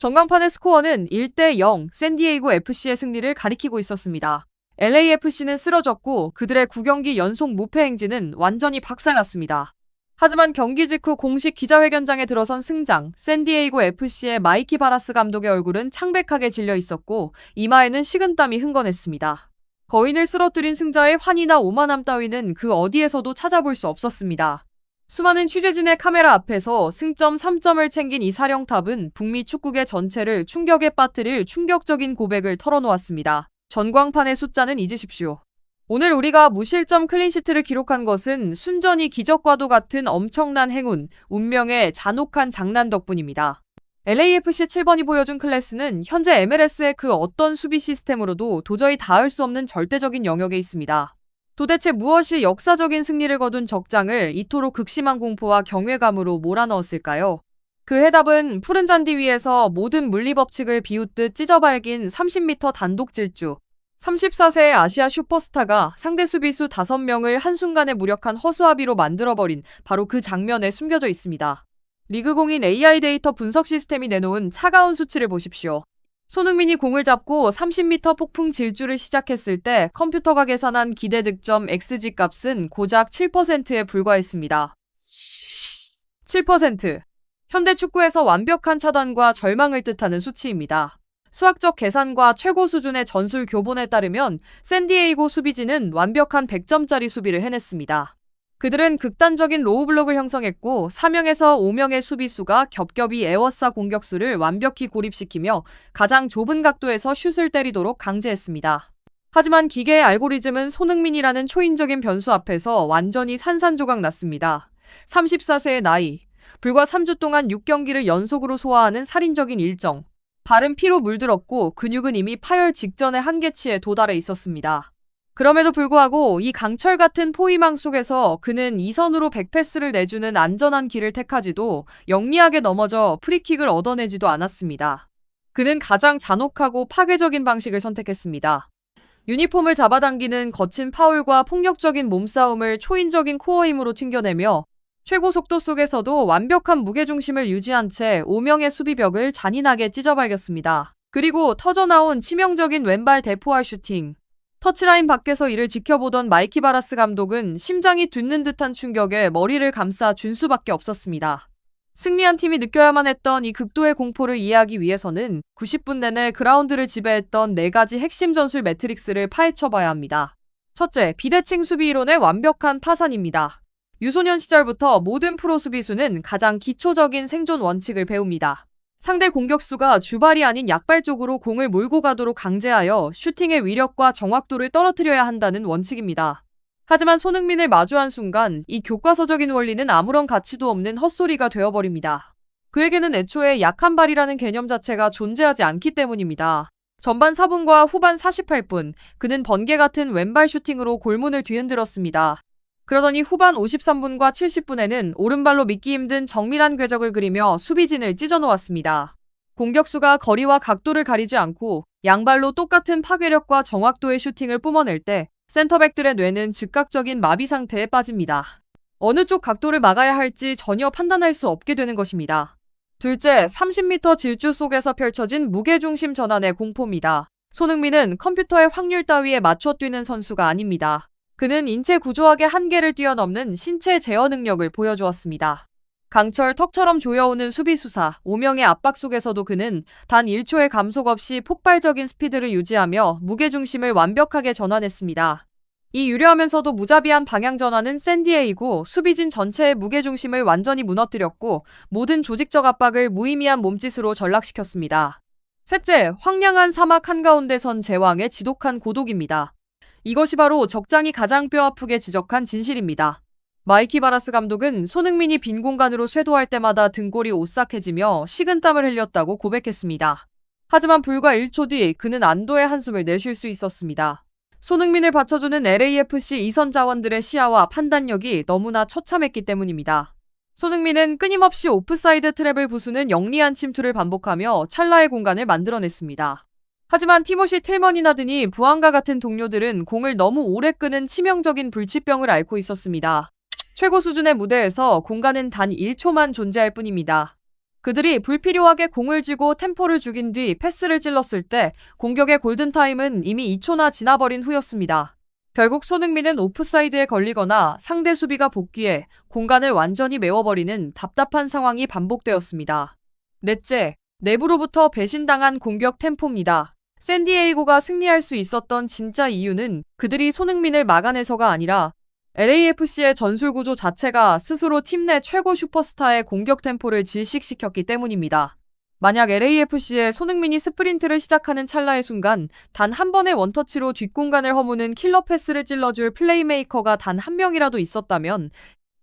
전광판의 스코어는 1대0 샌디에이고 FC의 승리를 가리키고 있었습니다. LAFC는 쓰러졌고 그들의 9경기 연속 무패 행진은 완전히 박살났습니다. 하지만 경기 직후 공식 기자회견장에 들어선 승장 샌디에이고 FC의 마이키 바라스 감독의 얼굴은 창백하게 질려 있었고 이마에는 식은땀이 흥건했습니다. 거인을 쓰러뜨린 승자의 환희나 오만함 따위는 그 어디에서도 찾아볼 수 없었습니다. 수많은 취재진의 카메라 앞에서 승점 3점을 챙긴 이 사령탑은 북미 축구계 전체를 충격에 빠뜨릴 충격적인 고백을 털어놓았습니다. 전광판의 숫자는 잊으십시오. 오늘 우리가 무실점 클린시트를 기록한 것은 순전히 기적과도 같은 엄청난 행운, 운명의 잔혹한 장난 덕분입니다. LAFC 7번이 보여준 클래스는 현재 MLS의 그 어떤 수비 시스템으로도 도저히 닿을 수 없는 절대적인 영역에 있습니다. 도대체 무엇이 역사적인 승리를 거둔 적장을 이토록 극심한 공포와 경외감으로 몰아넣었을까요? 그 해답은 푸른 잔디 위에서 모든 물리법칙을 비웃듯 찢어발긴 30m 단독 질주. 34세의 아시아 슈퍼스타가 상대 수비수 5명을 한순간에 무력한 허수아비로 만들어버린 바로 그 장면에 숨겨져 있습니다. 리그공인 AI 데이터 분석 시스템이 내놓은 차가운 수치를 보십시오. 손흥민이 공을 잡고 30m 폭풍 질주를 시작했을 때 컴퓨터가 계산한 기대 득점 XG 값은 고작 7%에 불과했습니다. 7%. 현대 축구에서 완벽한 차단과 절망을 뜻하는 수치입니다. 수학적 계산과 최고 수준의 전술 교본에 따르면 샌디에이고 수비진은 완벽한 100점짜리 수비를 해냈습니다. 그들은 극단적인 로우블록을 형성했고 4명에서 5명의 수비수가 겹겹이 에워싸 공격수를 완벽히 고립시키며 가장 좁은 각도에서 슛을 때리도록 강제했습니다. 하지만 기계의 알고리즘은 손흥민이라는 초인적인 변수 앞에서 완전히 산산조각 났습니다. 34세의 나이, 불과 3주 동안 6경기를 연속으로 소화하는 살인적인 일정. 발은 피로 물들었고 근육은 이미 파열 직전의 한계치에 도달해 있었습니다. 그럼에도 불구하고 이 강철 같은 포위망 속에서 그는 2선으로 백패스를 내주는 안전한 길을 택하지도 영리하게 넘어져 프리킥을 얻어내지도 않았습니다. 그는 가장 잔혹하고 파괴적인 방식을 선택했습니다. 유니폼을 잡아당기는 거친 파울과 폭력적인 몸싸움을 초인적인 코어 힘으로 튕겨내며 최고 속도 속에서도 완벽한 무게중심을 유지한 채 5명의 수비벽을 잔인하게 찢어발겼습니다. 그리고 터져나온 치명적인 왼발 대포알 슈팅. 터치라인 밖에서 이를 지켜보던 마이키 바라스 감독은 심장이 뒤는 듯한 충격에 머리를 감싸 준 수밖에 없었습니다. 승리한 팀이 느껴야만 했던 이 극도의 공포를 이해하기 위해서는 90분 내내 그라운드를 지배했던 4가지 핵심 전술 매트릭스를 파헤쳐봐야 합니다. 첫째, 비대칭 수비 이론의 완벽한 파산입니다. 유소년 시절부터 모든 프로 수비수는 가장 기초적인 생존 원칙을 배웁니다. 상대 공격수가 주발이 아닌 약발 쪽으로 공을 몰고 가도록 강제하여 슈팅의 위력과 정확도를 떨어뜨려야 한다는 원칙입니다. 하지만 손흥민을 마주한 순간 이 교과서적인 원리는 아무런 가치도 없는 헛소리가 되어버립니다. 그에게는 애초에 약한 발이라는 개념 자체가 존재하지 않기 때문입니다. 전반 4분과 후반 48분, 그는 번개 같은 왼발 슈팅으로 골문을 뒤흔들었습니다. 그러더니 후반 53분과 70분에는 오른발로 믿기 힘든 정밀한 궤적을 그리며 수비진을 찢어놓았습니다. 공격수가 거리와 각도를 가리지 않고 양발로 똑같은 파괴력과 정확도의 슈팅을 뿜어낼 때 센터백들의 뇌는 즉각적인 마비 상태에 빠집니다. 어느 쪽 각도를 막아야 할지 전혀 판단할 수 없게 되는 것입니다. 둘째, 30m 질주 속에서 펼쳐진 무게중심 전환의 공포입니다. 손흥민은 컴퓨터의 확률 따위에 맞춰 뛰는 선수가 아닙니다. 그는 인체 구조학의 한계를 뛰어넘는 신체 제어 능력을 보여주었습니다. 강철 턱처럼 조여오는 수비수사 5명의 압박 속에서도 그는 단 1초의 감속 없이 폭발적인 스피드를 유지하며 무게중심을 완벽하게 전환했습니다. 이 유려하면서도 무자비한 방향 전환은 샌디에이고 수비진 전체의 무게중심을 완전히 무너뜨렸고 모든 조직적 압박을 무의미한 몸짓으로 전락시켰습니다. 셋째, 황량한 사막 한가운데 선 제왕의 지독한 고독입니다. 이것이 바로 적장이 가장 뼈아프게 지적한 진실입니다. 마이키 바라스 감독은 손흥민이 빈 공간으로 쇄도할 때마다 등골이 오싹해지며 식은땀을 흘렸다고 고백했습니다. 하지만 불과 1초 뒤 그는 안도의 한숨을 내쉴 수 있었습니다. 손흥민을 받쳐주는 LAFC 2선 자원들의 시야와 판단력이 너무나 처참했기 때문입니다. 손흥민은 끊임없이 오프사이드 트랩을 부수는 영리한 침투를 반복하며 찰나의 공간을 만들어냈습니다. 하지만 티모시 틸먼이나 드니 부안과 같은 동료들은 공을 너무 오래 끄는 치명적인 불치병을 앓고 있었습니다. 최고 수준의 무대에서 공간은 단 1초만 존재할 뿐입니다. 그들이 불필요하게 공을 쥐고 템포를 죽인 뒤 패스를 찔렀을 때 공격의 골든타임은 이미 2초나 지나버린 후였습니다. 결국 손흥민은 오프사이드에 걸리거나 상대 수비가 복귀해 공간을 완전히 메워버리는 답답한 상황이 반복되었습니다. 넷째, 내부로부터 배신당한 공격 템포입니다. 샌디에이고가 승리할 수 있었던 진짜 이유는 그들이 손흥민을 막아내서가 아니라 LAFC의 전술 구조 자체가 스스로 팀 내 최고 슈퍼스타의 공격 템포를 질식시켰기 때문입니다. 만약 LAFC의 손흥민이 스프린트를 시작하는 찰나의 순간 단 한 번의 원터치로 뒷공간을 허무는 킬러 패스를 찔러줄 플레이메이커가 단 한 명이라도 있었다면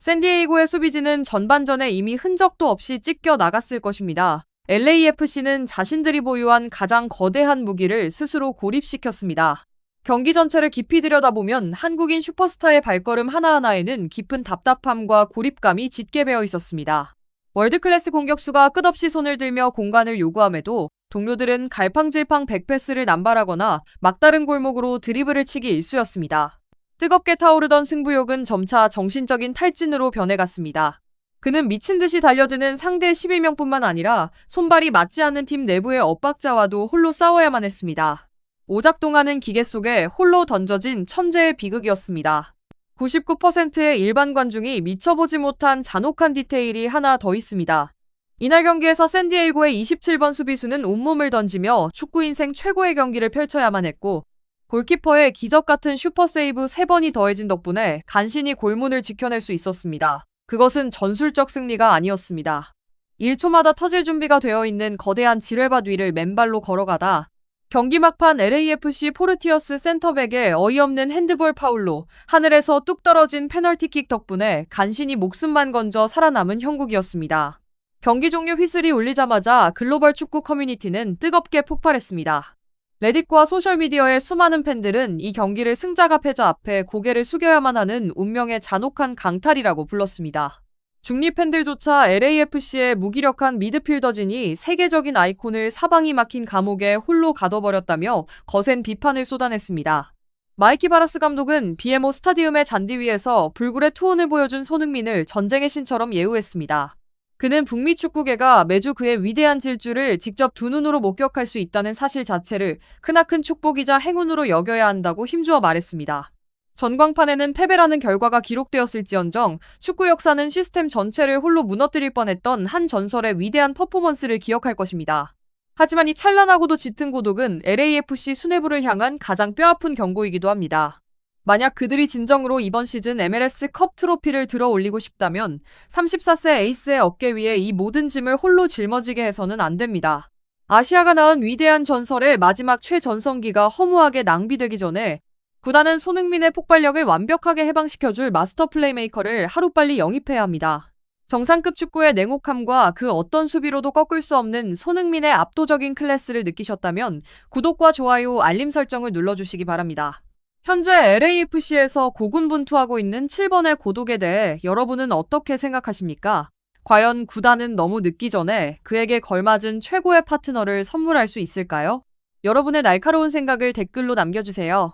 샌디에이고의 수비진은 전반전에 이미 흔적도 없이 찢겨 나갔을 것입니다. LAFC는 자신들이 보유한 가장 거대한 무기를 스스로 고립시켰습니다. 경기 전체를 깊이 들여다보면 한국인 슈퍼스타의 발걸음 하나하나에는 깊은 답답함과 고립감이 짙게 배어 있었습니다. 월드클래스 공격수가 끝없이 손을 들며 공간을 요구함에도 동료들은 갈팡질팡 백패스를 남발하거나 막다른 골목으로 드리블을 치기 일쑤였습니다. 뜨겁게 타오르던 승부욕은 점차 정신적인 탈진으로 변해갔습니다. 그는 미친 듯이 달려드는 상대 11명뿐만 아니라 손발이 맞지 않는 팀 내부의 엇박자와도 홀로 싸워야만 했습니다. 오작동하는 기계 속에 홀로 던져진 천재의 비극이었습니다. 99%의 일반 관중이 미쳐보지 못한 잔혹한 디테일이 하나 더 있습니다. 이날 경기에서 샌디에이고의 27번 수비수는 온몸을 던지며 축구 인생 최고의 경기를 펼쳐야만 했고 골키퍼의 기적 같은 슈퍼세이브 3번이 더해진 덕분에 간신히 골문을 지켜낼 수 있었습니다. 그것은 전술적 승리가 아니었습니다. 1초마다 터질 준비가 되어 있는 거대한 지뢰밭 위를 맨발로 걸어가다 경기 막판 LAFC 포르티어스 센터백의 어이없는 핸드볼 파울로 하늘에서 뚝 떨어진 페널티킥 덕분에 간신히 목숨만 건져 살아남은 형국이었습니다. 경기 종료 휘슬이 울리자마자 글로벌 축구 커뮤니티는 뜨겁게 폭발했습니다. 레딧과 소셜미디어의 수많은 팬들은 이 경기를 승자가 패자 앞에 고개를 숙여야만 하는 운명의 잔혹한 강탈이라고 불렀습니다. 중립 팬들조차 LAFC의 무기력한 미드필더진이 세계적인 아이콘을 사방이 막힌 감옥에 홀로 가둬버렸다며 거센 비판을 쏟아냈습니다. 마이키 바라스 감독은 BMO 스타디움의 잔디 위에서 불굴의 투혼을 보여준 손흥민을 전쟁의 신처럼 예우했습니다. 그는 북미 축구계가 매주 그의 위대한 질주를 직접 두 눈으로 목격할 수 있다는 사실 자체를 크나큰 축복이자 행운으로 여겨야 한다고 힘주어 말했습니다. 전광판에는 패배라는 결과가 기록되었을지언정 축구 역사는 시스템 전체를 홀로 무너뜨릴 뻔했던 한 전설의 위대한 퍼포먼스를 기억할 것입니다. 하지만 이 찬란하고도 짙은 고독은 LAFC 수뇌부를 향한 가장 뼈아픈 경고이기도 합니다. 만약 그들이 진정으로 이번 시즌 MLS 컵 트로피를 들어 올리고 싶다면 34세 에이스의 어깨 위에 이 모든 짐을 홀로 짊어지게 해서는 안 됩니다. 아시아가 낳은 위대한 전설의 마지막 최전성기가 허무하게 낭비되기 전에 구단은 손흥민의 폭발력을 완벽하게 해방시켜줄 마스터 플레이메이커를 하루빨리 영입해야 합니다. 정상급 축구의 냉혹함과 그 어떤 수비로도 꺾을 수 없는 손흥민의 압도적인 클래스를 느끼셨다면 구독과 좋아요, 알림 설정을 눌러주시기 바랍니다. 현재 LAFC에서 고군분투하고 있는 7번의 고독에 대해 여러분은 어떻게 생각하십니까? 과연 구단은 너무 늦기 전에 그에게 걸맞은 최고의 파트너를 선물할 수 있을까요? 여러분의 날카로운 생각을 댓글로 남겨주세요.